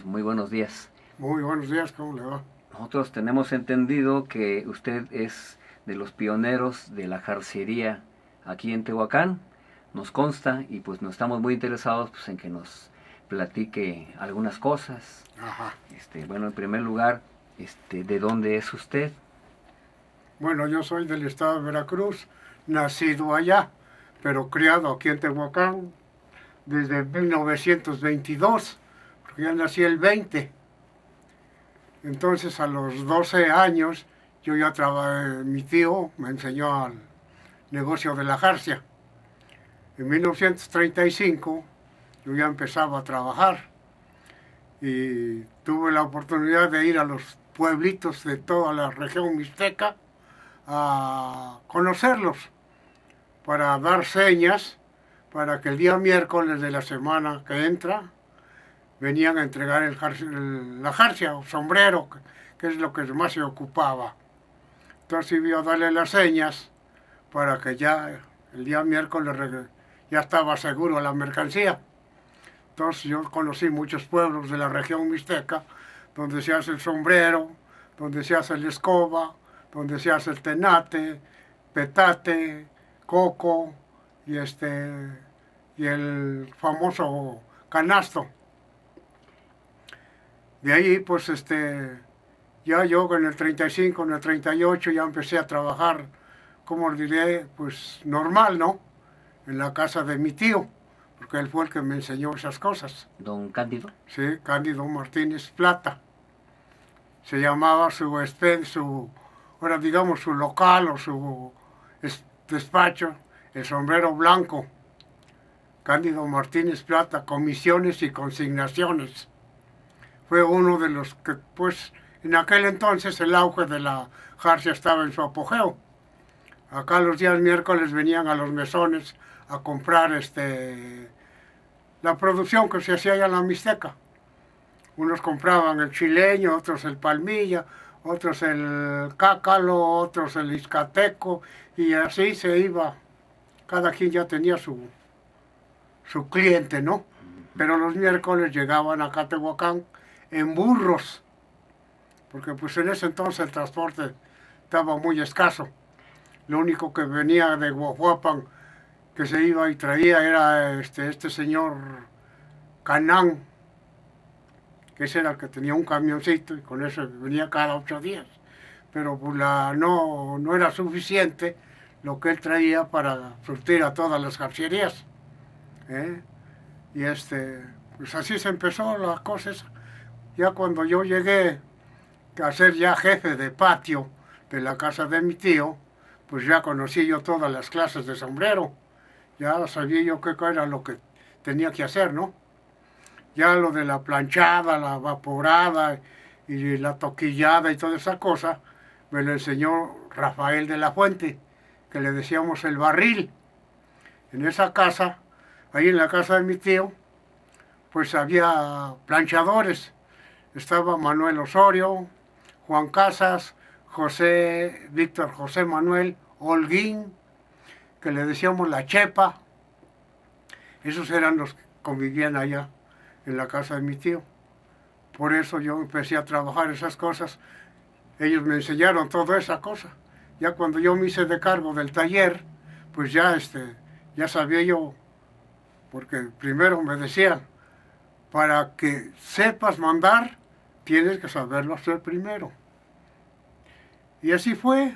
Muy buenos días. Muy buenos días, ¿cómo le va? Nosotros tenemos entendido que usted es de los pioneros de la jarcería aquí en Tehuacán. Nos consta y pues nos estamos muy interesados pues, en que nos platique algunas cosas. Ajá. Bueno, en primer lugar, ¿de dónde es usted? Bueno, yo soy del estado de Veracruz, nacido allá, pero criado aquí en Tehuacán desde 1922, porque ya nací el 20. Entonces, a los 12 años, yo ya trabajé, mi tío me enseñó al negocio de la jarcia. En 1935, yo ya empezaba a trabajar y tuve la oportunidad de ir a los pueblitos de toda la región mixteca a conocerlos para dar señas para que el día miércoles de la semana que entra venían a entregar la jarcia o sombrero, que es lo que más se ocupaba. Entonces iba a darle las señas para que ya el día miércoles ya estaba seguro la mercancía. Entonces yo conocí muchos pueblos de la región mixteca donde se hace el sombrero, donde se hace la escoba, donde se hace el tenate, petate, coco y el famoso canasto. De ahí pues ya yo en el 35, en el 38 ya empecé a trabajar, como diré, pues normal, ¿no? En la casa de mi tío, porque él fue el que me enseñó esas cosas. ¿Don Cándido? Sí, Cándido Martínez Plata. Se llamaba ahora digamos su local o su despacho, el Sombrero Blanco. Cándido Martínez Plata, comisiones y consignaciones. Fue uno de los que, pues, en aquel entonces el auge de la jarcia estaba en su apogeo. Acá los días miércoles venían a los mesones a comprar la producción que se hacía allá en la Mixteca. Unos compraban el chileño, otros el palmilla, otros el cácalo, otros el izcateco, y así se iba. Cada quien ya tenía su cliente, ¿no? Pero los miércoles llegaban a Tehuacán en burros, porque pues en ese entonces el transporte estaba muy escaso. Lo único que venía de Guajuapan que se iba y traía era este señor Canán, que ese era el que tenía un camioncito y con eso venía cada 8 días. Pero pues no era suficiente lo que él traía para surtir a todas las jarcerías. ¿Eh? Y pues así se empezó las cosas. Ya cuando yo llegué a ser ya jefe de patio de la casa de mi tío, pues ya conocí yo todas las clases de sombrero. Ya sabía yo qué era lo que tenía que hacer, ¿no? Ya lo de la planchada, la vaporada y la toquillada y toda esa cosa, me lo enseñó Rafael de la Fuente, que le decíamos el barril. En esa casa, ahí en la casa de mi tío, pues había planchadores. Estaba Manuel Osorio, Juan Casas, Víctor José Manuel Holguín, que le decíamos la Chepa. Esos eran los que convivían allá en la casa de mi tío. Por eso yo empecé a trabajar esas cosas. Ellos me enseñaron toda esa cosa. Ya cuando yo me hice de cargo del taller, pues ya sabía yo, porque primero me decían, para que sepas mandar, tienes que saberlo hacer primero. Y así fue,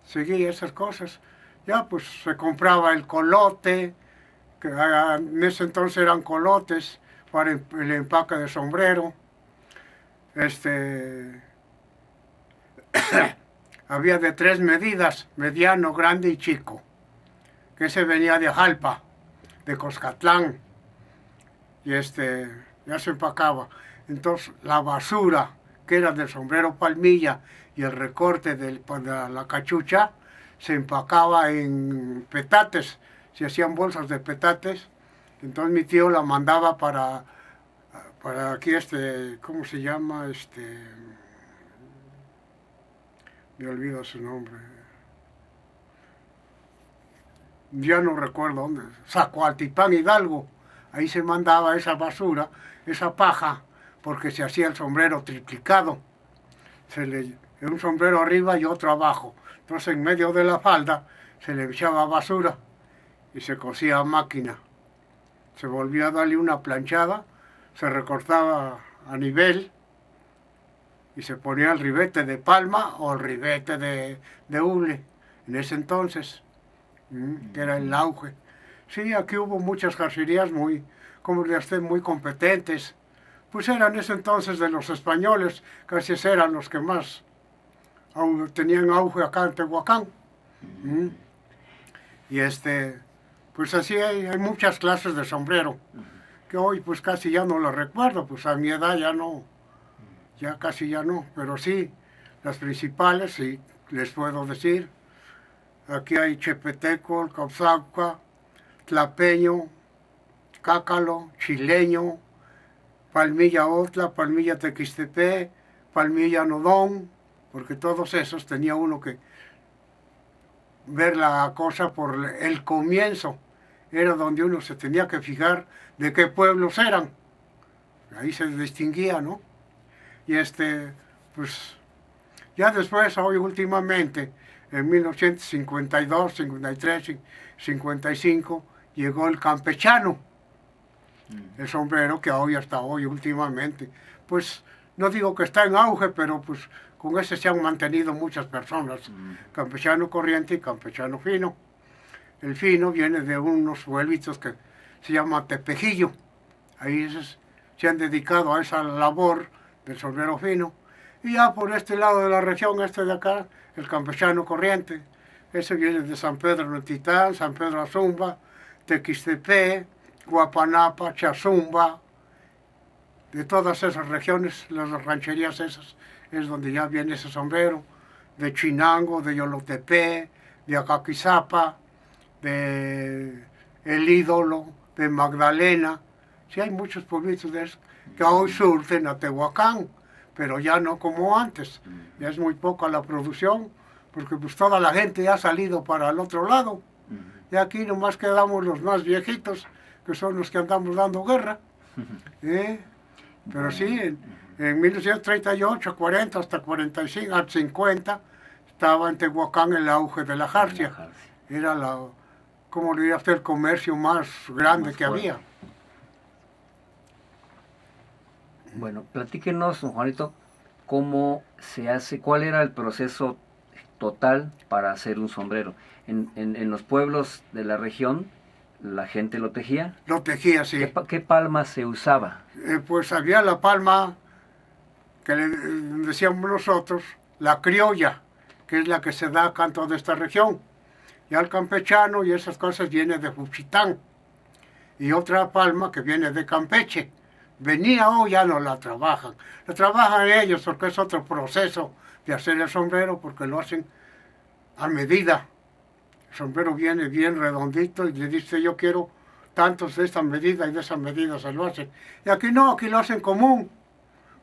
seguí esas cosas. Ya pues se compraba el colote, que en ese entonces eran colotes para el empaque de sombrero. Había de 3 medidas, mediano, grande y chico, que ese venía de Jalpa, de Coscatlán, y ya se empacaba. Entonces la basura, que era del sombrero palmilla, y el recorte de la cachucha, se empacaba en petates, se hacían bolsas de petates. Entonces mi tío la mandaba para aquí ¿cómo se llama? Me olvido su nombre. Ya no recuerdo dónde. Zacualtipán, Hidalgo. Ahí se mandaba esa basura, esa paja, porque se hacía el sombrero triplicado. Un sombrero arriba y otro abajo. Entonces en medio de la falda se le echaba basura y se cosía a máquina. Se volvía a darle una planchada, se recortaba a nivel y se ponía el ribete de palma o el ribete de hule en ese entonces, que era el auge. Sí, aquí hubo muchas jarcerías muy, como de usted, muy competentes. Pues eran en ese entonces de los españoles, casi eran los que más tenían auge acá en Tehuacán. Y pues así hay muchas clases de sombrero, que hoy pues casi ya no las recuerdo, pues a mi edad ya no, ya casi ya no, pero sí, las principales sí les puedo decir. Aquí hay chepeteco, cauzacua, tlapeño, cácalo, chileño, palmilla otla, palmilla tequistepé, palmilla nodón, porque todos esos tenía uno que ver la cosa por el comienzo. Era donde uno se tenía que fijar de qué pueblos eran. Ahí se distinguía, ¿no? Y pues ya después, hoy últimamente, en 1952, 53, 55, llegó el campechano, el sombrero que hoy hasta hoy últimamente, pues no digo que está en auge, pero pues con ese se han mantenido muchas personas, campechano corriente y campechano fino. El fino viene de unos pueblitos que se llama Tepejillo, ahí se han dedicado a esa labor del sombrero fino. Y ya por este lado de la región, de acá, el campechano corriente, ese viene de San Pedro Notitán, San Pedro Azumba, Tequistepé, Guapanapa, Chazumba, de todas esas regiones, las rancherías esas, es donde ya viene ese sombrero, de Chinango, de Yolotepé, de Acaquizapa, de El Ídolo, de Magdalena. Sí hay muchos pueblitos de esos que hoy surten a Tehuacán, pero ya no como antes. Ya es muy poca la producción, porque pues toda la gente ya ha salido para el otro lado. Y aquí nomás quedamos los más viejitos, que son los que andamos dando guerra. Pero sí, en 1938, 40, hasta 45, hasta 50, estaba en Tehuacán el auge de la jarcia. Era como diría usted, el comercio más grande que había. Bueno, platíquenos, don Juanito, cómo se hace, cuál era el proceso total para hacer un sombrero. En los pueblos de la región, la gente lo tejía. Lo tejía, sí. ¿Qué palma se usaba? Pues había la palma que le decíamos nosotros, la criolla, que es la que se da acá en toda esta región. Ya el campechano y esas cosas viene de Juchitán. Y otra palma que viene de Campeche. Venía o ya no la trabajan. La trabajan ellos porque es otro proceso de hacer el sombrero, porque lo hacen a medida. El sombrero viene bien redondito y le dice yo quiero tantos de esta medida y de esa medida se lo hacen. Y aquí no, aquí lo hacen común.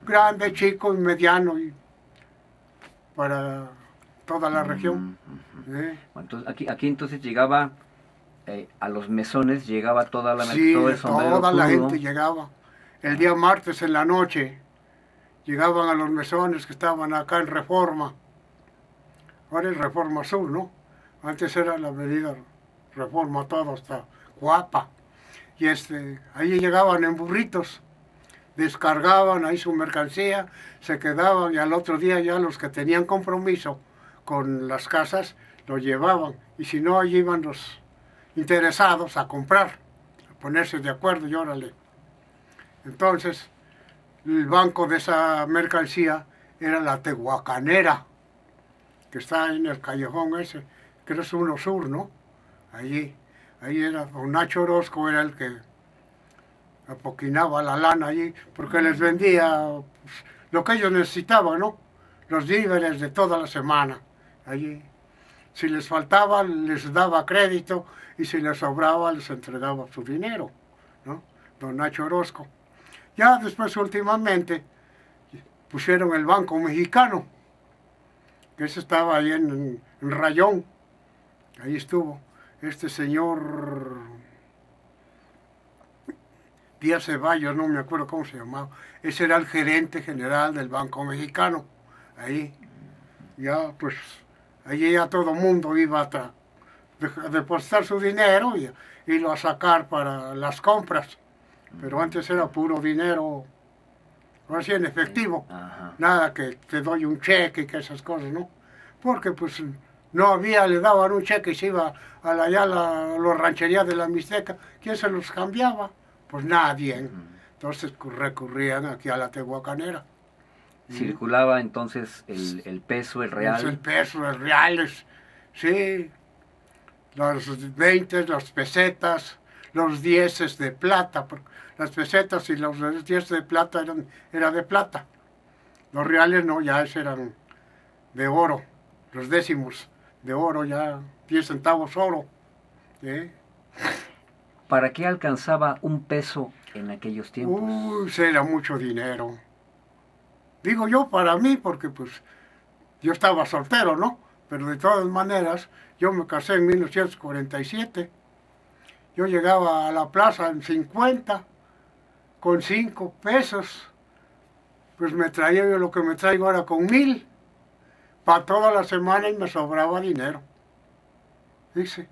Grande, chico y mediano y para toda la región. Entonces, aquí entonces llegaba a los mesones, llegaba toda la sí, todo el sombrero toda crudo. La gente llegaba. El día martes en la noche llegaban a los mesones que estaban acá en Reforma. Ahora es Reforma Sur, ¿no? Antes era la avenida Reforma todo hasta Guapa. Y ahí llegaban en burritos, descargaban ahí su mercancía, se quedaban y al otro día ya los que tenían compromiso con las casas lo llevaban. Y si no, allí iban los interesados a comprar, a ponerse de acuerdo y órale. Entonces, el banco de esa mercancía era la Tehuacanera, que está en el callejón ese, creo que es 1 Sur, ¿no? Ahí era, don Nacho Orozco era el que apoquinaba la lana allí, porque les vendía pues, lo que ellos necesitaban, ¿no? Los víveres de toda la semana, allí. Si les faltaba, les daba crédito, y si les sobraba, les entregaba su dinero, ¿no? Don Nacho Orozco. Ya después, últimamente, pusieron el Banco Mexicano, que ese estaba ahí en Rayón. Ahí estuvo este señor Díaz Ceballos, no me acuerdo cómo se llamaba. Ese era el gerente general del Banco Mexicano. Ahí, ya, pues, allí ya todo el mundo iba a depositar su dinero y irlo a sacar para las compras. Pero antes era puro dinero, así en efectivo. Ajá. Nada que te doy un cheque y que esas cosas, ¿no? Porque pues no había, le daban un cheque y se iba a la ranchería de la Mixteca. ¿Quién se los cambiaba? Pues nadie. Entonces recurrían aquí a la tehuacanera. Circulaba entonces el peso, el Es el real. peso, los reales, sí, los 20, las pesetas, los 10 de plata. Las pesetas y los 10 de plata era de plata. Los reales no, ya eran de oro, los décimos de oro, ya 10 centavos oro. ¿Eh? ¿Para qué alcanzaba un peso en aquellos tiempos? Uy, era mucho dinero. Digo yo para mí, porque pues yo estaba soltero, ¿no? Pero de todas maneras, yo me casé en 1947. Yo llegaba a la plaza en 50, con 5 pesos. Pues me traía yo lo que me traigo ahora con 1000. Para toda la semana y me sobraba dinero. Dice,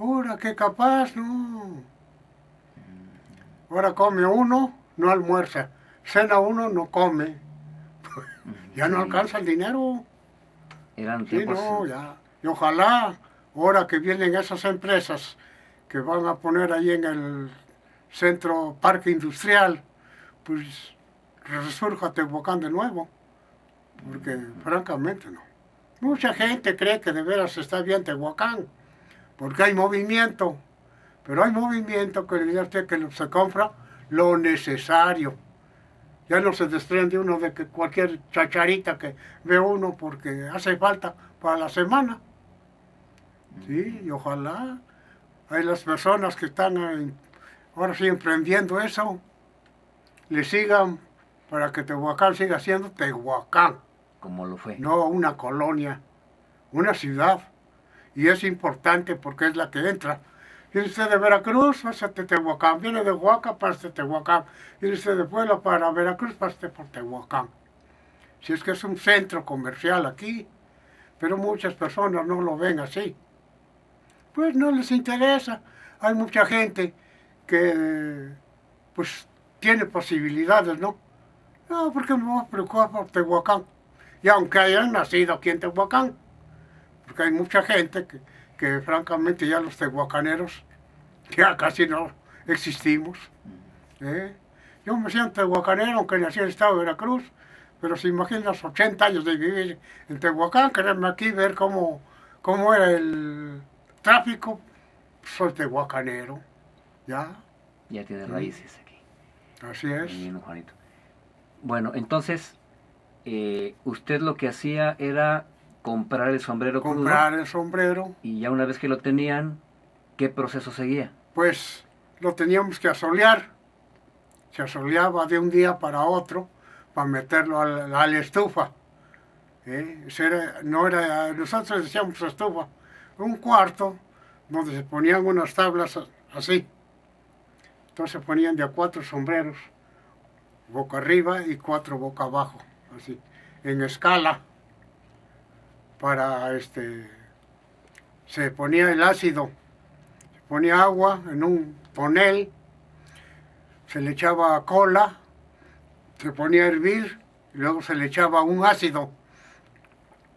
ahora qué capaz, no. Ahora come uno, no almuerza. Cena uno, no come. Ya no Sí, alcanza el dinero. eran Sí, tiempos. no, ya. Y ojalá, ahora que vienen esas empresas que van a poner ahí en el centro parque industrial, pues resurja Tehuacán de nuevo. Porque francamente no. Mucha gente cree que de veras está bien Tehuacán, porque hay movimiento. Pero hay movimiento que le dice a usted que se compra lo necesario. Ya no se desprende uno de que cualquier chacharita que ve uno porque hace falta para la semana. Sí, y ojalá hay las personas que están ahora sí emprendiendo eso, le sigan para que Tehuacán siga siendo Tehuacán, Como lo fue. no una colonia, una ciudad. Y es importante porque es la que entra. Viene usted de Veracruz, pásate Tehuacán. Viene de Oaxaca, pásate Tehuacán. Viene usted de Puebla para Veracruz, pásate por Tehuacán. Si es que es un centro comercial aquí, pero muchas personas no lo ven así. Pues no les interesa. Hay mucha gente que pues tiene posibilidades, ¿no? No, ¿por qué me voy a preocupar por Tehuacán? Y aunque hayan nacido aquí en Tehuacán, porque hay mucha gente que francamente ya los tehuacaneros ya casi no existimos. ¿Eh? Yo me siento tehuacanero aunque nací en el estado de Veracruz, pero si imaginas 80 años de vivir en Tehuacán, quererme aquí ver cómo era el tráfico, soy tehuacanero, ¿ya? Ya tiene raíces aquí. Así es. Muy bien, Juanito. Bueno, entonces, usted lo que hacía era comprar el sombrero Comprar crudo el sombrero, y ya una vez que lo tenían, ¿qué proceso seguía? pues lo teníamos que asolear. Se asoleaba de un día para otro para meterlo a la estufa. No era, nosotros decíamos estufa, un cuarto donde se ponían unas tablas así. Entonces se ponían de a 4 sombreros, boca arriba y 4 boca abajo, así, en escala, para se ponía el ácido, se ponía agua en un tonel, se le echaba cola, se ponía a hervir y luego se le echaba un ácido.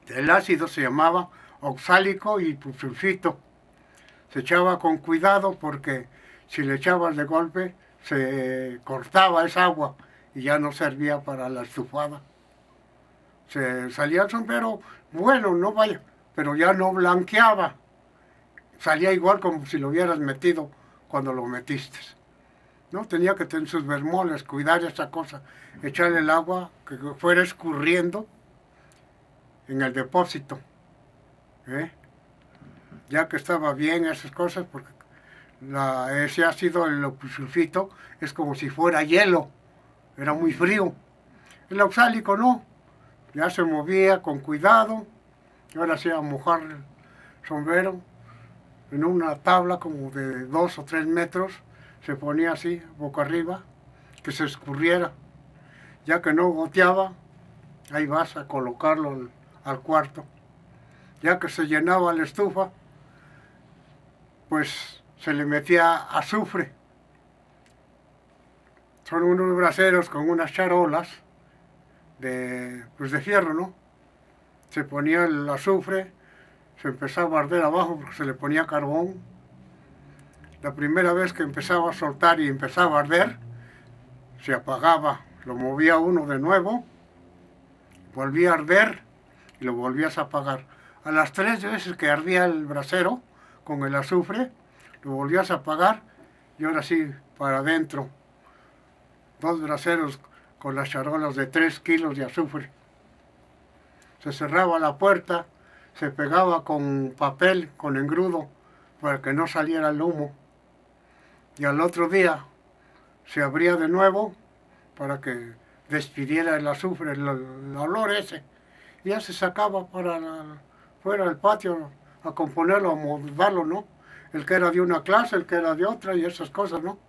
El ácido se llamaba oxálico y sulfito. Se echaba con cuidado porque si le echabas de golpe se cortaba esa agua y ya no servía para la estufada. Se salía el sombrero, bueno, no vaya, pero ya no blanqueaba. Salía igual como si lo hubieras metido cuando lo metiste. ¿No? Tenía que tener sus bermoles, cuidar esa cosa, echarle el agua que fuera escurriendo en el depósito. ¿Eh? Ya que estaba bien esas cosas, porque ese ácido, el sulfito, es como si fuera hielo, era muy frío. El oxálico no, ya se movía con cuidado, y ahora sí a mojar el sombrero en una tabla como de 2 o 3 metros, se ponía así, boca arriba, que se escurriera. Ya que no goteaba, ahí vas a colocarlo al cuarto. Ya que se llenaba la estufa, pues se le metía azufre. Son unos braseros con unas charolas pues de fierro, ¿no? Se ponía el azufre, se empezaba a arder abajo porque se le ponía carbón. La primera vez que empezaba a soltar y empezaba a arder, se apagaba, lo movía uno de nuevo, volvía a arder y lo volvías a apagar. A las 3 veces que ardía el brasero con el azufre, lo volvías a apagar y ahora sí, para adentro. 2 braseros con las charolas de 3 kilos de azufre. Se cerraba la puerta, se pegaba con papel, con engrudo, para que no saliera el humo. Y al otro día se abría de nuevo para que despidiera el azufre, el olor ese. Y ya se sacaba fuera del patio a componerlo, a moldarlo, ¿no? El que era de una clase, el que era de otra y esas cosas, ¿no?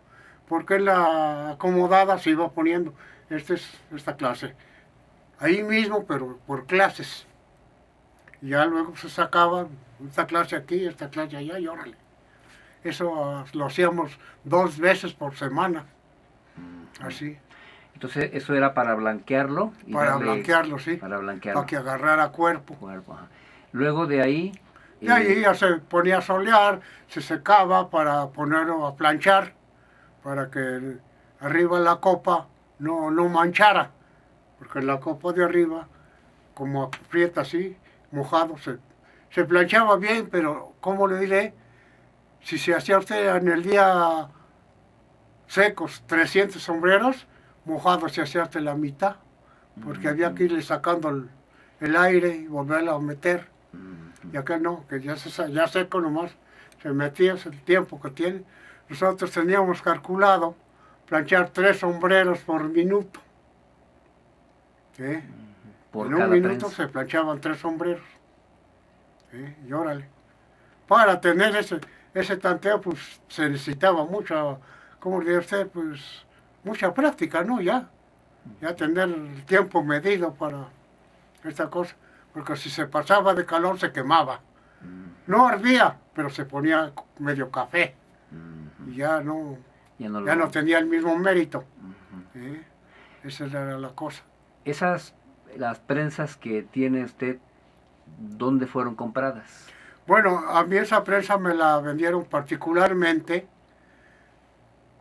Porque en la acomodada se iba poniendo, esta clase. Ahí mismo, pero por clases. Y ya luego se sacaba esta clase aquí, esta clase allá y órale. Eso lo hacíamos 2 veces por semana. Así. Entonces, eso era para blanquearlo. Y para blanquearlo, sí. Para blanquearlo. Para que agarrara cuerpo. Ajá. Luego de ahí... Y ahí ya se ponía a solear, se secaba para ponerlo a planchar, para que arriba la copa no manchara. Porque la copa de arriba, como aprieta así, mojado, se planchaba bien, pero ¿cómo le diré? Si se hacía usted en el día secos 300 sombreros, mojados se hacía hasta la mitad, porque había que irle sacando el aire y volverlo a meter. Y acá no, que ya seco nomás, se metía, es el tiempo que tiene. Nosotros teníamos calculado planchar 3 sombreros por minuto. ¿Sí? Por en un minuto se planchaban 3 sombreros. ¿Sí? Y órale. Para tener ese tanteo, pues se necesitaba mucha, ¿cómo diría usted? Pues mucha práctica, ¿no? Ya tener el tiempo medido para esta cosa. Porque si se pasaba de calor se quemaba. No ardía, pero se ponía medio café. Y ya no tenía el mismo mérito. ¿Sí? Esa era la cosa. Las prensas que tiene usted, ¿dónde fueron compradas? Bueno, a mí esa prensa me la vendieron particularmente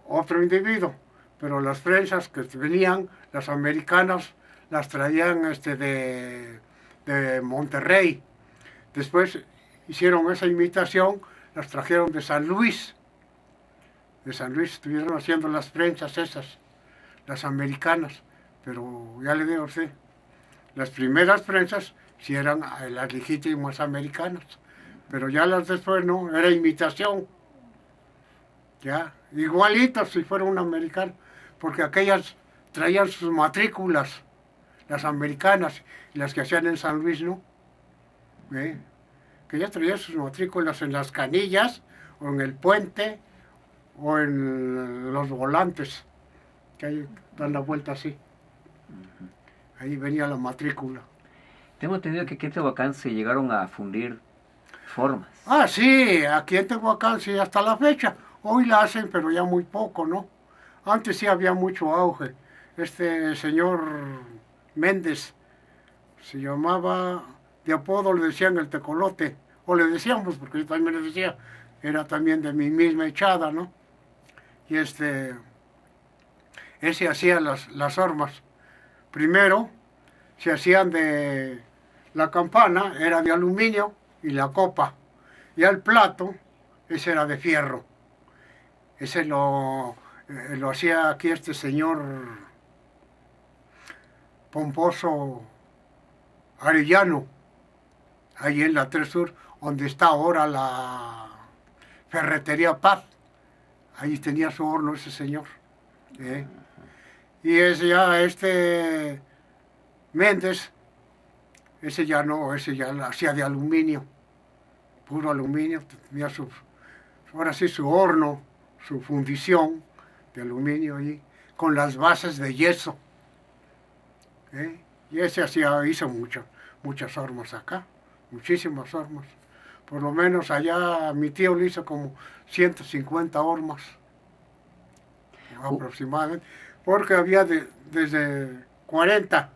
otro individuo, pero las prensas que venían, las americanas, las traían de Monterrey. Después hicieron esa imitación, las trajeron de San Luis. De San Luis estuvieron haciendo las prensas esas, las americanas. Pero ya le digo a usted, las primeras prensas sí eran las legítimas americanas, pero ya las después no, era imitación. Ya, igualitas si fuera un americano, porque aquellas traían sus matrículas, las americanas, y las que hacían en San Luis, ¿no? Que ya traían sus matrículas en las canillas, o en el puente, o en los volantes, que ahí dan la vuelta así. Ahí venía la matrícula. Tengo entendido que aquí en Tehuacán se llegaron a fundir formas. Ah, sí, aquí en Tehuacán sí, hasta la fecha. Hoy la hacen, pero ya muy poco, ¿no? Antes sí había mucho auge. Este señor Méndez se llamaba, de apodo le decían el tecolote, o le decíamos, porque yo también le decía, era también de mi misma echada, ¿no? Y ese hacía las hormas. Primero se hacían de la campana, era de aluminio, y la copa. Y el plato, ese era de fierro. Ese lo hacía aquí este señor Pomposo Arellano, ahí en la 3 Sur, donde está ahora la Ferretería Paz. Ahí tenía su horno ese señor. Y este Méndez, ese ya no, ese ya lo hacía de aluminio, puro aluminio, tenía ahora sí su horno, su fundición de aluminio ahí, con las bases de yeso. Y ese hizo muchas hormas acá, muchísimas hormas. Por lo menos allá mi tío le hizo como 150 hormas aproximadamente, porque había desde 40,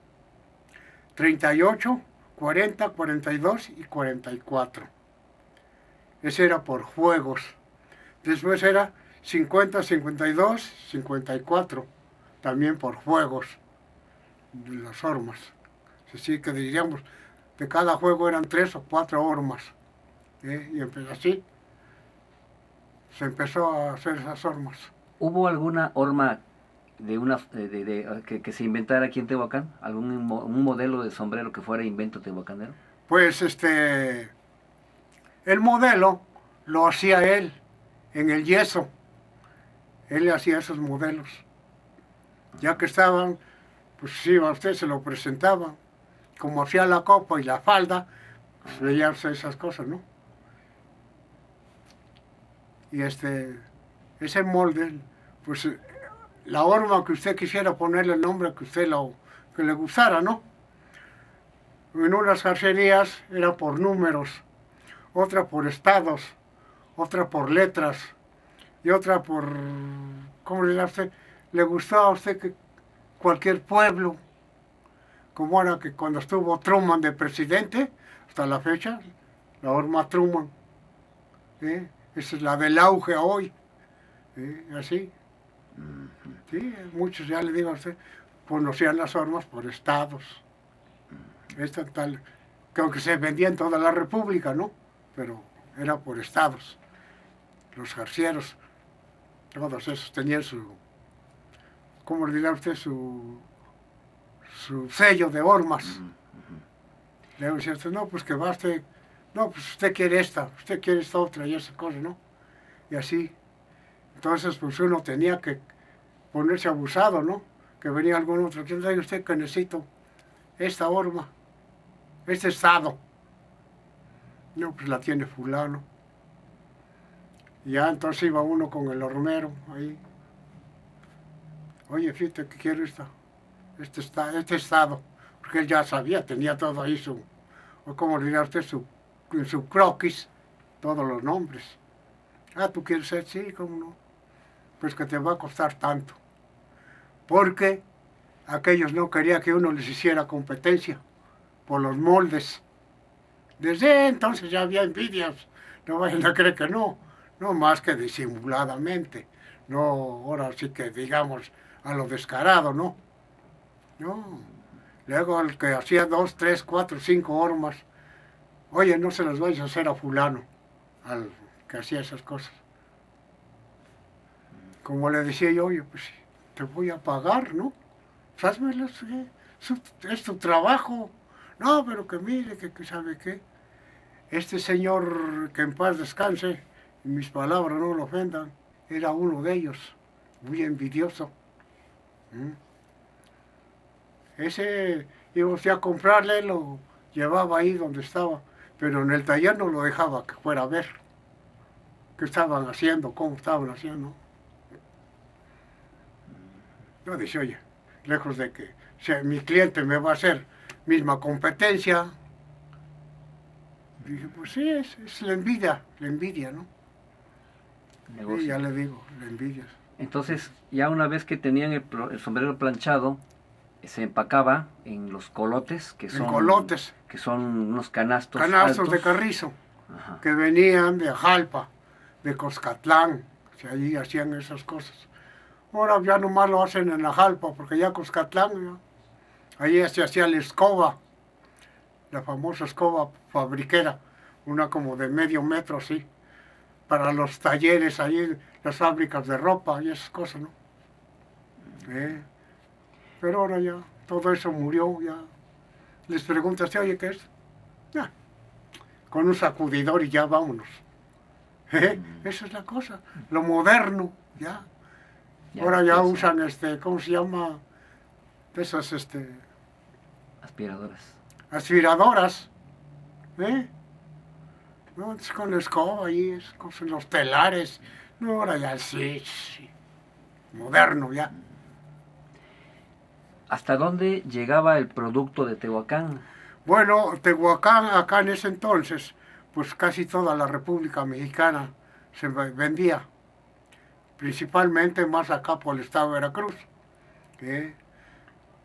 38, 40, 42 y 44. Ese era por juegos. Después era 50, 52, 54, también por juegos de las hormas. Así que diríamos, de cada juego eran 3 o 4 hormas. Y así se empezó a hacer esas hormas. ¿Hubo alguna horma que se inventara aquí en Tehuacán? Un modelo de sombrero que fuera invento tehuacanero? Pues el modelo lo hacía él en el yeso. Él hacía esos modelos. Ya que estaban, pues sí, a usted se lo presentaba. Como hacía la copa y la falda, pues veía esas cosas, ¿no? Y ese molde, pues la horma que usted quisiera ponerle el nombre que le gustara, ¿no? En unas jarcerías era por números, otra por estados, otra por letras y otra por, ¿cómo le da usted? Le gustaba a usted que cualquier pueblo, como era que cuando estuvo Truman de presidente, hasta la fecha, la horma Truman, esa es la del auge hoy, así. Sí, muchos, ya le digo a usted, conocían las hormas por estados. Esta tal, que aunque se vendía en toda la República, ¿no? Pero era por estados. Los jarcieros, todos esos tenían ¿cómo le dirá usted? Su sello de hormas. Le decía usted, no, pues que baste, no, pues usted quiere esta otra y esa cosa, ¿no? Y así. Entonces, pues uno tenía que ponerse abusado, ¿no? Que venía algún otro, ¿quién sabe usted que necesito esta horma, este estado? No, pues la tiene fulano. Y ya entonces iba uno con el hormero ahí. Oye, fíjate que quiero este estado. Porque él ya sabía, tenía todo ahí o como diría usted, su croquis, todos los nombres. Ah, ¿tú quieres ser? Sí, ¿cómo no? Pues que te va a costar tanto. Porque aquellos no querían que uno les hiciera competencia por los moldes. Desde entonces ya había envidias. No vayan a creer que no. No más que disimuladamente. No, ahora sí que digamos a lo descarado, ¿no? No. Luego el que hacía 2, 3, 4, 5 hormas. Oye, no se las vais a hacer a fulano, al que hacía esas cosas. Como le decía yo, oye, pues te voy a pagar, ¿no? Házmelas, es tu trabajo. No, pero que mire, que sabe qué. Este señor, que en paz descanse, y mis palabras no lo ofendan, era uno de ellos, muy envidioso. Ese iba usted a comprarle, lo llevaba ahí donde estaba, pero en el taller no lo dejaba que fuera a ver qué estaban haciendo, cómo estaban haciendo. Yo decía, oye, lejos de que mi cliente me va a hacer misma competencia, dije, pues sí, es la envidia, ¿no? Negocio. Y ya le digo, la envidia. Entonces, ya una vez que tenían el sombrero planchado, se empacaba en los colotes, que son unos canastos altos de carrizo. Ajá. Que venían de Ajalpa, de Coscatlán, que allí hacían esas cosas. Ahora ya nomás lo hacen en Ajalpa, porque ya Coscatlán, allí se hacía la escoba, la famosa escoba fabriquera, una como de medio metro así, para los talleres allí, las fábricas de ropa y esas cosas, ¿no? Pero ahora ya, todo eso murió, ya. Les preguntas, oye, ¿qué es? Ya, con un sacudidor y ya vámonos. Esa es la cosa, lo moderno, ya. Ahora ya usan, ¿cómo se llama? De esas, aspiradoras, ¿eh? No, es con la escoba ahí, con los telares, No, ahora ya sí, sí, moderno ya. ¿Hasta dónde llegaba el producto de Tehuacán? Bueno, Tehuacán, acá en ese entonces, pues casi toda la República Mexicana se vendía, principalmente más acá por el estado de Veracruz, que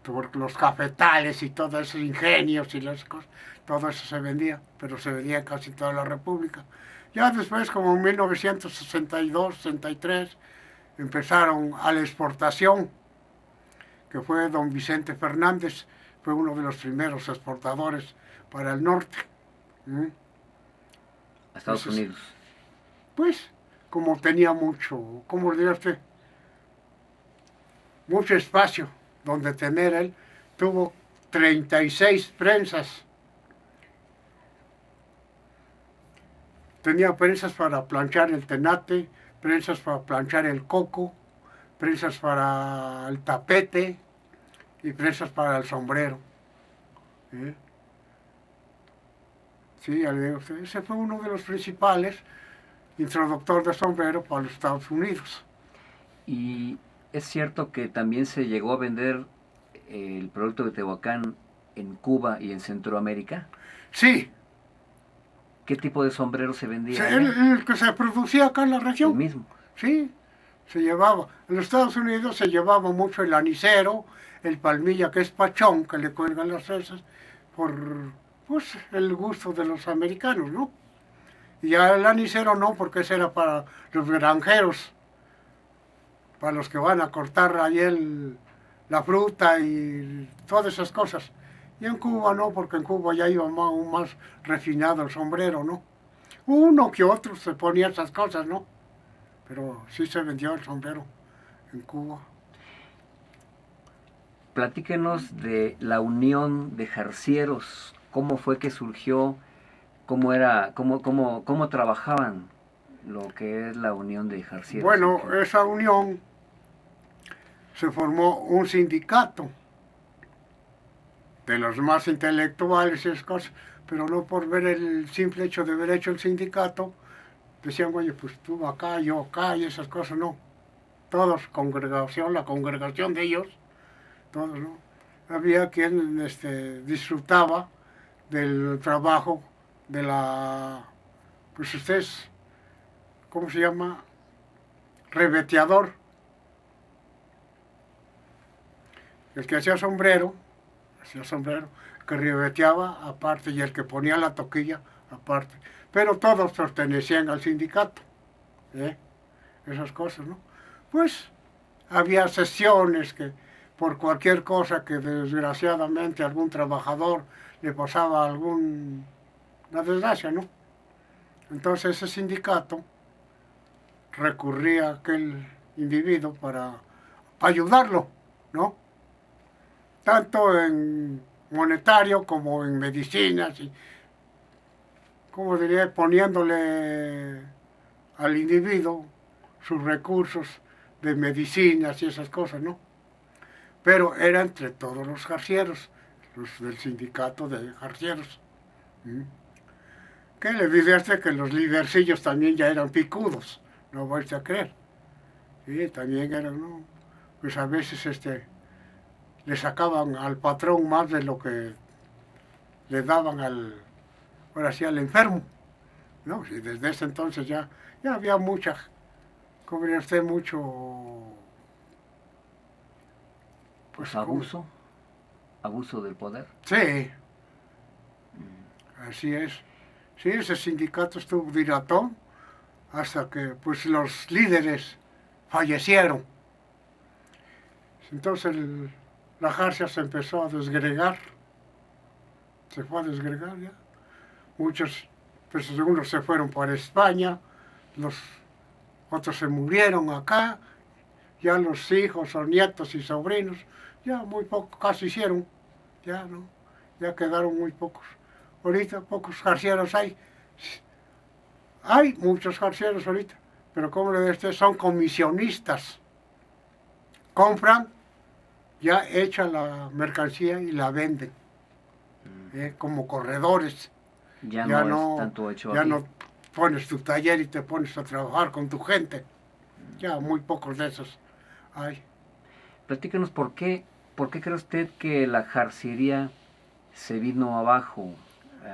por los cafetales y todos esos ingenios y las cosas, todo eso se vendía, pero se vendía en casi toda la República. Ya después, como en 1962, 63, empezaron a la exportación, que fue don Vicente Fernández, fue uno de los primeros exportadores para el norte. ¿Mm? A Estados Entonces, Unidos. pues, como tenía mucho, ¿cómo le diría usted? Mucho espacio donde tener él, tuvo 36 prensas. Tenía prensas para planchar el tenate, prensas para planchar el coco, prensas para el tapete y prensas para el sombrero. ¿Eh? Sí, ya le digo a usted, ese fue uno de los principales introductor de sombrero para los Estados Unidos. Y es cierto que también se llegó a vender el producto de Tehuacán en Cuba y en Centroamérica. Sí, ¿Qué tipo de sombrero se vendía el, allá? el que se producía acá en la El región, mismo. sí, se llevaba. En los Estados Unidos se llevaba mucho el anicero, el palmilla, que es pachón, que le cuelgan las fresas, por pues, el gusto de los americanos, ¿no? Y ya el anicero no, porque ese era para los granjeros, para los que van a cortar ahí la fruta y todas esas cosas. Y en Cuba no, porque en Cuba ya iba aún más refinado el sombrero, ¿no? Uno que otro se ponía esas cosas, ¿no? Pero sí se vendió el sombrero en Cuba. Platíquenos de la unión de jarcieros. ¿Cómo fue que surgió? ¿Cómo era, cómo trabajaban lo que es la unión de jarcieros Bueno, aquí? esa unión se formó un sindicato de los más intelectuales y esas cosas, pero no por ver el simple hecho de haber hecho el sindicato, decían, oye, pues tú acá, yo acá y esas cosas, no. Todos, congregación, la congregación de ellos, todos, ¿no? Había quien disfrutaba del trabajo de la, pues ustedes, ¿cómo se llama? Rebeteador, el que hacía sombrero, que ribeteaba aparte y el que ponía la toquilla aparte. Pero todos pertenecían al sindicato, ¿eh? Esas cosas, ¿no? Pues había sesiones que por cualquier cosa que desgraciadamente algún trabajador le pasaba alguna desgracia, ¿no? Entonces ese sindicato recurría a aquel individuo para ayudarlo, ¿no? Tanto en monetario como en medicinas y, como diría, poniéndole al individuo sus recursos de medicinas y esas cosas, ¿no? Pero era entre todos los jarcieros, los del sindicato de jarcieros. ¿Mm? Que le dice que los lidercillos también ya eran picudos, no vais a creer. Sí, también eran, ¿no? Pues a veces le sacaban al patrón más de lo que le daban ahora sí, al enfermo, ¿no? Y desde ese entonces ya había mucha, como diría usted, mucho, Pues pues, como, abuso del poder. sí, así es. Sí, ese sindicato estuvo dilató hasta que, pues, los líderes fallecieron. Entonces la jarcia se empezó a desgregar, se fue a desgregar ya. Muchos, pues unos se fueron para España, los otros se murieron acá, ya los hijos o nietos y sobrinos, ya muy poco, casi hicieron, ya no, ya quedaron muy pocos. Ahorita pocos jarcieros hay muchos jarcieros ahorita, pero como le decía, son comisionistas, compran ya hecha la mercancía y la venden, como corredores. Ya Ya no es no, tanto hecho ya aquí. no pones tu taller y te pones a trabajar con tu gente. Ya muy pocos de esos hay. Platíquenos por qué cree usted que la jarciería se vino abajo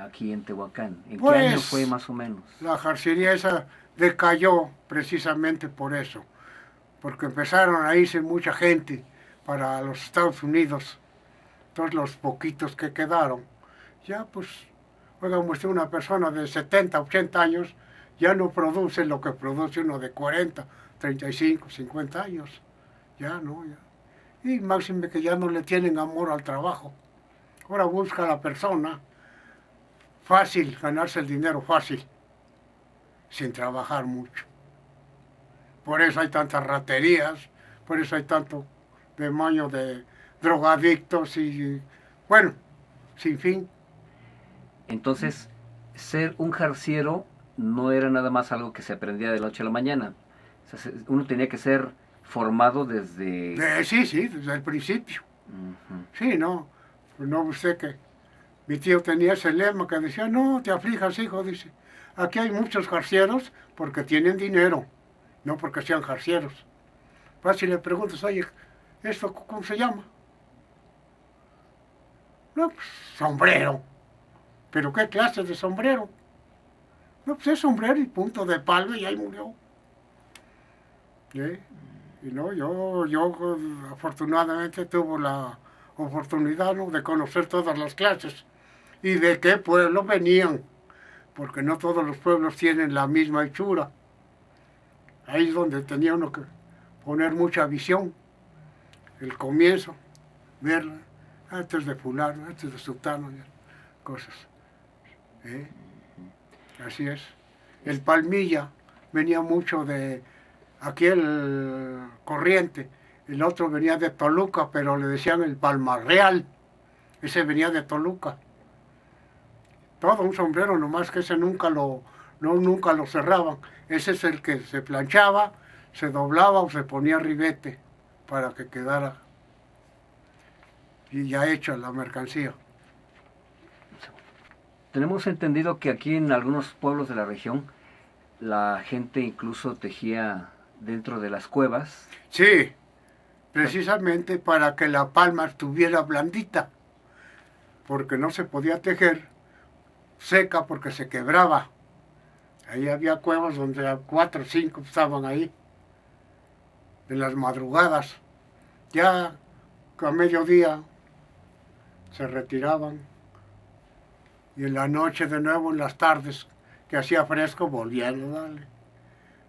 aquí en Tehuacán. ¿En qué año fue Pues más o menos? la jarcería esa decayó precisamente por eso, porque empezaron a irse mucha gente para los Estados Unidos, todos los poquitos que quedaron. Ya pues, oiga, usted una persona de 70, 80 años ya no produce lo que produce uno de 40, 35, 50 años. Ya no, ya. Y máxime que ya no le tienen amor al trabajo. Ahora busca a la persona fácil, ganarse el dinero fácil, sin trabajar mucho. Por eso hay tantas raterías, por eso hay tanto demonio de drogadictos y, bueno, sin fin. Entonces, ser un jarciero no era nada más algo que se aprendía de la noche a la mañana. O sea, uno tenía que ser formado desde... Sí, sí, desde el principio. Ujú. Sí, no, pues no usted que mi tío tenía ese lema que decía, no te aflijas, hijo, dice, aquí hay muchos jarcieros porque tienen dinero, no porque sean jarcieros. Pues si le preguntas, oye, ¿esto cómo se llama? No, pues sombrero. ¿Pero qué clase de sombrero? No, pues es sombrero y punto de palma y ahí murió. ¿Sí? Y no, yo afortunadamente tuve la oportunidad, ¿no?, de conocer todas las clases y de qué pueblo venían, porque no todos los pueblos tienen la misma hechura. Ahí es donde tenía uno que poner mucha visión, el comienzo, verla, antes de fulano, antes de sultano, cosas. ¿Eh? Así es. El palmilla venía mucho de aquí el Corriente, el otro venía de Toluca, pero le decían el Palmarreal, ese venía de Toluca. Todo un sombrero, nomás que ese nunca lo cerraban. Ese es el que se planchaba, se doblaba o se ponía ribete para que quedara y ya hecha la mercancía. Tenemos entendido que aquí en algunos pueblos de la región la gente incluso tejía dentro de las cuevas. Sí, precisamente para que la palma estuviera blandita, porque no se podía tejer seca porque se quebraba. Ahí había cuevas donde a 4 o 5 estaban ahí, en las madrugadas. Ya a mediodía se retiraban y en la noche de nuevo, en las tardes que hacía fresco, volvían a darle.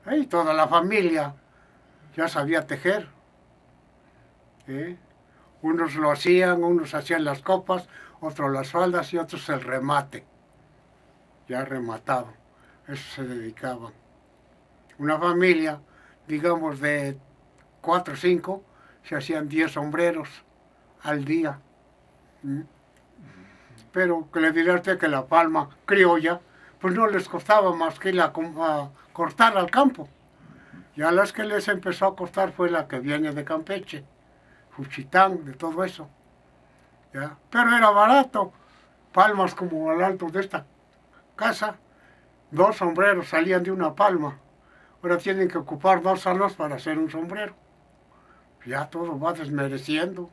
Ahí toda la familia ya sabía tejer. ¿Eh? Unos lo hacían, unos hacían las copas, otros las faldas y otros el remate, ya rematado. Eso se dedicaban. Una familia, digamos, de 4 o 5, se hacían 10 sombreros al día. ¿Mm? Pero que le dirá usted que la palma criolla, pues no les costaba más que a cortar al campo. Ya las que les empezó a costar fue la que viene de Campeche, Juchitán, de todo eso. ¿Ya? Pero era barato. Palmas como al alto de esta casa, 2 sombreros salían de una palma. Ahora tienen que ocupar 2 salas para hacer un sombrero. Ya todo va desmereciendo.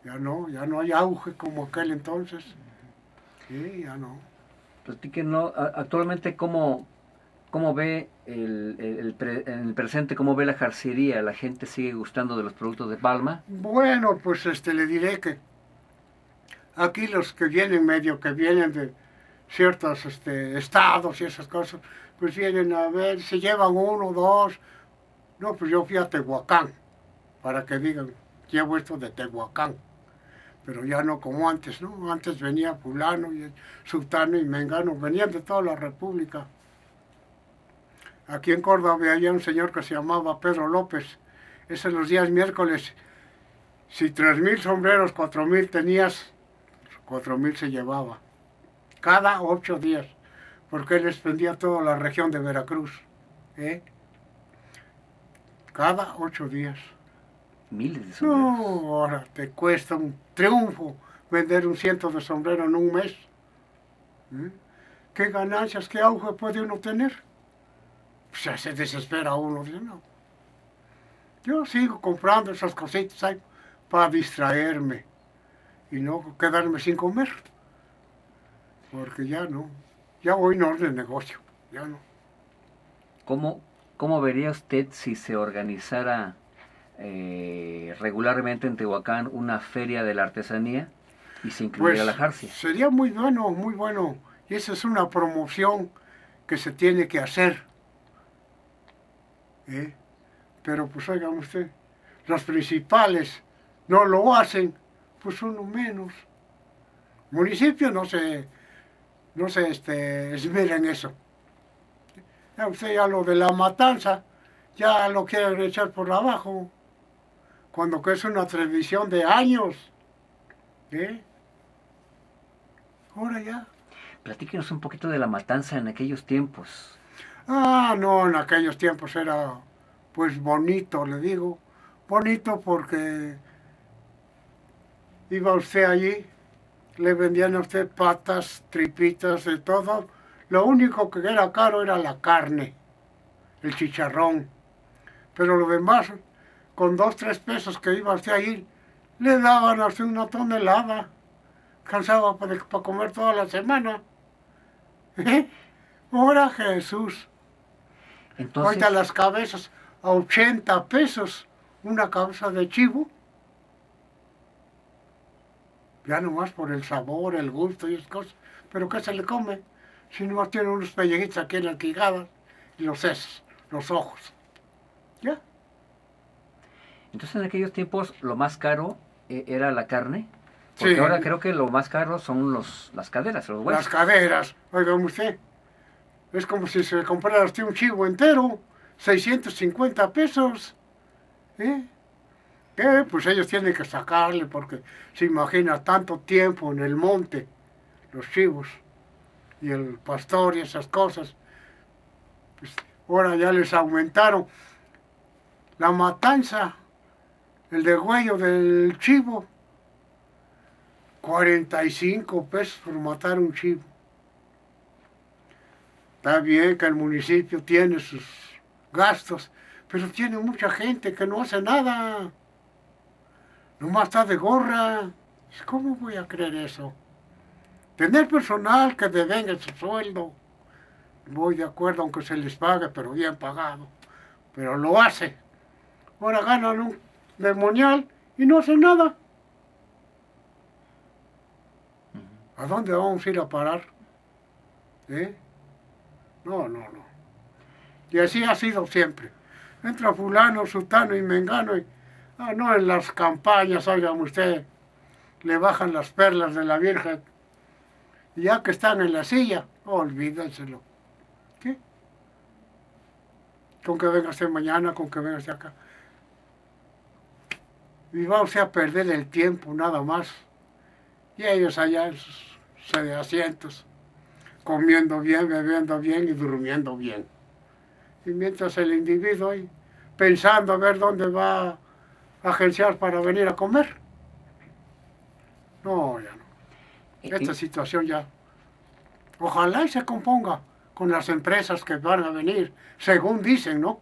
Ya no hay auge como aquel entonces. Sí, ya no. Platíquenos actualmente cómo ve en el presente, cómo ve la jarciería. ¿La gente sigue gustando de los productos de palma? Bueno, pues le diré que aquí los que vienen medio que vienen de ciertos estados y esas cosas, pues vienen a ver, se llevan 1, 2. No, pues yo fui a Tehuacán, para que digan, llevo esto de Tehuacán. Pero ya no como antes, ¿no? Antes venía fulano y sultano y mengano, venían de toda la república. Aquí en Córdoba había un señor que se llamaba Pedro López. Ese los días miércoles, si 3.000 sombreros, 4.000 tenías, 4.000 se llevaba. Cada 8 días, porque él les vendía toda la región de Veracruz. ¿Eh? Cada 8 días. Miles de No, sombreros. ahora te cuesta un triunfo vender un 100 de sombrero en un mes. ¿Eh? ¿Qué ganancias, qué auge puede uno tener? Pues ya se desespera uno, dice, no. Yo sigo comprando esas cositas ahí para distraerme y no quedarme sin comer, porque ya no, ya hoy no es de negocio, ya no. ¿Cómo, cómo vería usted si se organizara regularmente en Tehuacán una feria de la artesanía y se incluyera la Pues jarcia? sería muy bueno, muy bueno. Y esa es una promoción que se tiene que hacer. ¿Eh? Pero pues oiga usted, los principales no lo hacen, pues uno menos. Municipio no se esmera en eso. Ya usted ya lo de la matanza, ya lo quieren echar por abajo, cuando que es una tradición de años. ¿Eh? Ahora ya. Platíquenos un poquito de la matanza en aquellos tiempos. Ah, no, en aquellos tiempos era pues bonito, le digo. Bonito porque iba usted allí, le vendían a usted patas, tripitas, de todo. Lo único que era caro era la carne, el chicharrón. Pero lo demás, con 2, 3 pesos que iba usted allí, le daban a usted una tonelada. Cansaba para comer toda la semana. ¿Eh? Ahora Jesús. Ahorita Entonces, las cabezas a 80 pesos. Una cabeza de chivo. Ya nomás por el sabor, el gusto y esas cosas. Pero ¿qué se le come? Si nomás tiene unos pellejitos aquí en la quijada y los sesos, los ojos. ¿Ya? entonces en aquellos tiempos lo más caro era la carne, porque Sí, ahora creo que lo más caro son las caderas, los las huesos. caderas. Oiga usted, es como si se comprara usted un chivo entero. 650 pesos. ¿Eh? Que pues ellos tienen que sacarle porque se imagina tanto tiempo en el monte, los chivos y el pastor y esas cosas. Pues ahora ya les aumentaron la matanza, el degüello del chivo, 45 pesos por matar un chivo. Está bien que el municipio tiene sus gastos, pero tiene mucha gente que no hace nada, nomás está de gorra. ¿Cómo voy a creer eso? Tener personal que devenga su sueldo, voy de acuerdo aunque se les pague, pero bien pagado. Pero lo hace. Ahora ganan un demonial y no hacen nada. ¿A dónde vamos a ir a parar? ¿Eh? No, no, no. Y así ha sido siempre. Entra fulano, sutano y mengano y... Ah, no, en las campañas, oigan usted, le bajan las perlas de la Virgen. Y ya que están en la silla, olvídenselo. ¿Qué? Con que venga usted mañana, con que venga usted acá. Y va usted a perder el tiempo nada más. Y ellos allá en sus asientos, comiendo bien, bebiendo bien y durmiendo bien. Y mientras el individuo ahí, pensando a ver dónde va a agenciar para venir a comer. No, ya no. Esta Y, situación ya. Ojalá y se componga con las empresas que van a venir, según dicen, ¿no?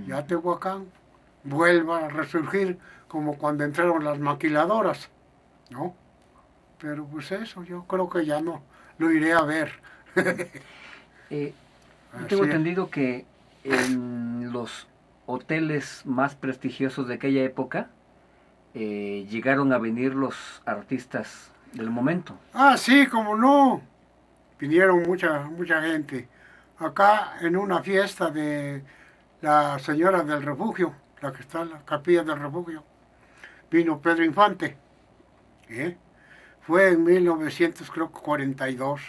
Ya Tehuacán vuelva a resurgir como cuando entraron las maquiladoras, ¿no? Pero pues eso, yo creo que ya no lo iré a ver. yo tengo Así es. entendido que en los hoteles más prestigiosos de aquella época llegaron a venir los artistas del momento. Ah, sí, como no. Vinieron mucha gente. Acá en una fiesta de la señora del refugio, la que está en la capilla del refugio, vino Pedro Infante. ¿Eh? Fue en 1942,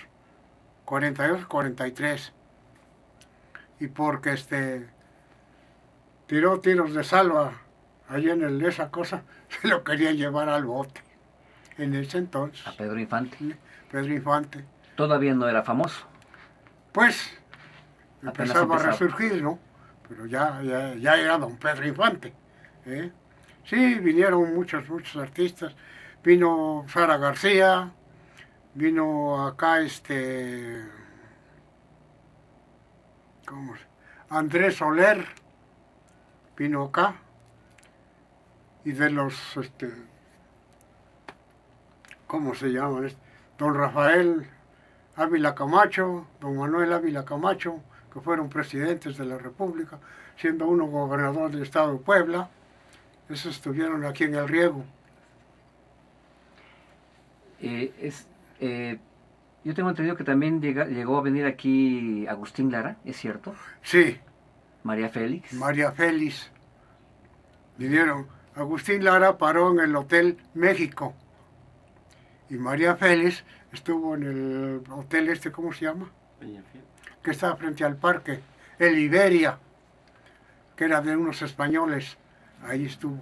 42, 43. Y porque tiró tiros de salva allí en esa cosa, se lo querían llevar al bote en ese entonces. A Pedro Infante. ¿Sí? Pedro Infante. Todavía no era famoso, Pues apenas empezaba a empezaba. resurgir, ¿no? Pero ya era don Pedro Infante. ¿Eh? Sí, vinieron muchos artistas. Vino Sara García, vino acá ¿cómo se? Andrés Soler, vino acá, y de los, ¿cómo se llaman? Don Rafael Ávila Camacho, don Manuel Ávila Camacho, que fueron presidentes de la República, siendo uno gobernador del estado de Puebla. Esos estuvieron aquí en el Riego. Yo tengo entendido que también llegó a venir aquí Agustín Lara, ¿es cierto? Sí. María Félix. María Félix. Vinieron. Agustín Lara paró en el Hotel México. Y María Félix estuvo en el hotel ¿cómo se llama? Peñafiel. Que está frente al parque. El Iberia, que era de unos españoles. Ahí estuvo.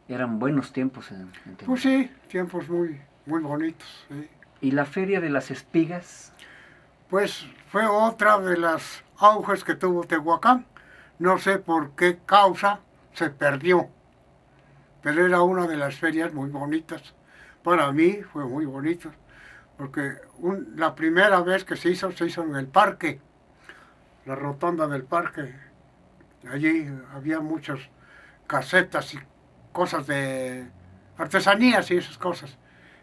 Eran buenos tiempos en pues sí, tiempos muy, muy bonitos. Sí. ¿Y la Feria de las Espigas? Pues fue otra de las auges que tuvo Tehuacán. No sé por qué causa se perdió, pero era una de las ferias muy bonitas. Para mí fue muy bonito, porque la primera vez que se hizo en el parque, la rotonda del parque. Allí había muchas casetas y cosas de artesanías y esas cosas.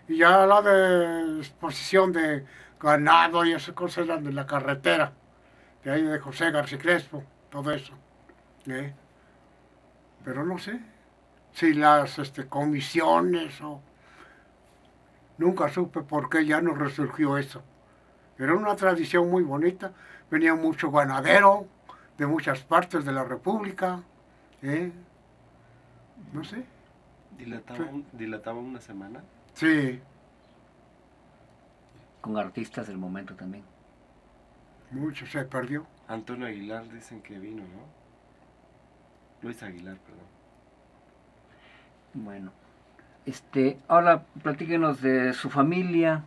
Y ya la de exposición de ganado y esas cosas eran de la carretera, de ahí de José García Crespo, todo eso. Pero no sé si las comisiones o... Nunca supe por qué ya no resurgió eso. Era una tradición muy bonita. Venía mucho ganadero de muchas partes de la República. No sé. ¿Dilataba una semana? Sí. Con artistas del momento también. Mucho se perdió. Antonio Aguilar dicen que vino, ¿no? Luis Aguilar, perdón. Bueno. Ahora platíquenos de su familia.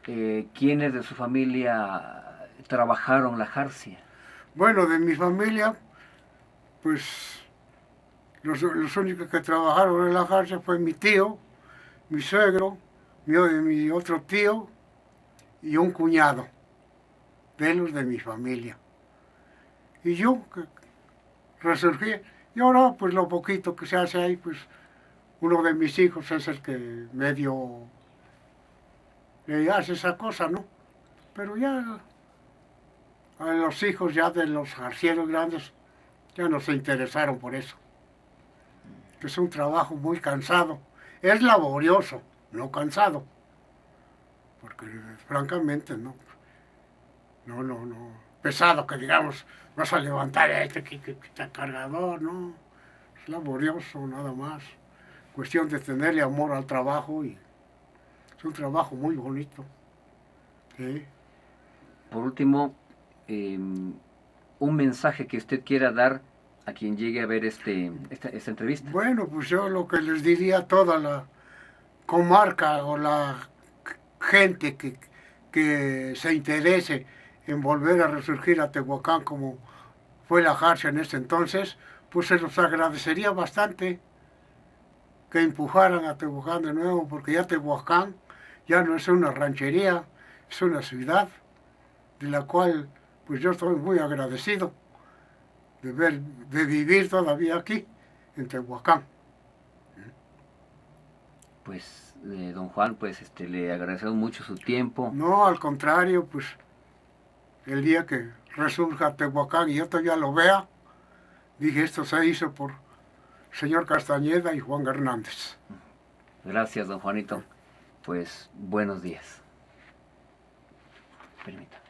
¿Quiénes de su familia trabajaron la jarcia? Bueno, de mi familia, pues los únicos que trabajaron en la jarcia fue mi tío, mi suegro, mi otro tío y un cuñado de los de mi familia. Y yo, que resurgí. Y ahora, pues lo poquito que se hace ahí, pues uno de mis hijos es el que medio le hace esa cosa, ¿no? Pero ya a los hijos ya de los jarcieros grandes ya no se interesaron por eso. Es un trabajo muy cansado. Es laborioso, no cansado. Porque francamente no. Pesado que digamos, vas a levantar cargador, no. Es laborioso nada más. Cuestión de tenerle amor al trabajo y es un trabajo muy bonito. ¿Sí? Por último, un mensaje que usted quiera dar a quien llegue a ver esta entrevista. Bueno, pues yo lo que les diría a toda la comarca o la gente que se interese en volver a resurgir a Tehuacán como fue la jarcia en ese entonces, pues se los agradecería bastante que empujaran a Tehuacán de nuevo, porque ya Tehuacán ya no es una ranchería, es una ciudad de la cual pues yo estoy muy agradecido de vivir todavía aquí, en Tehuacán. Pues, don Juan, pues le agradecemos mucho su tiempo. No, al contrario, pues el día que resurja Tehuacán y yo todavía lo vea, dije, esto se hizo por señor Castañeda y Juan Hernández. Gracias, don Juanito. Pues, buenos días. Permítame.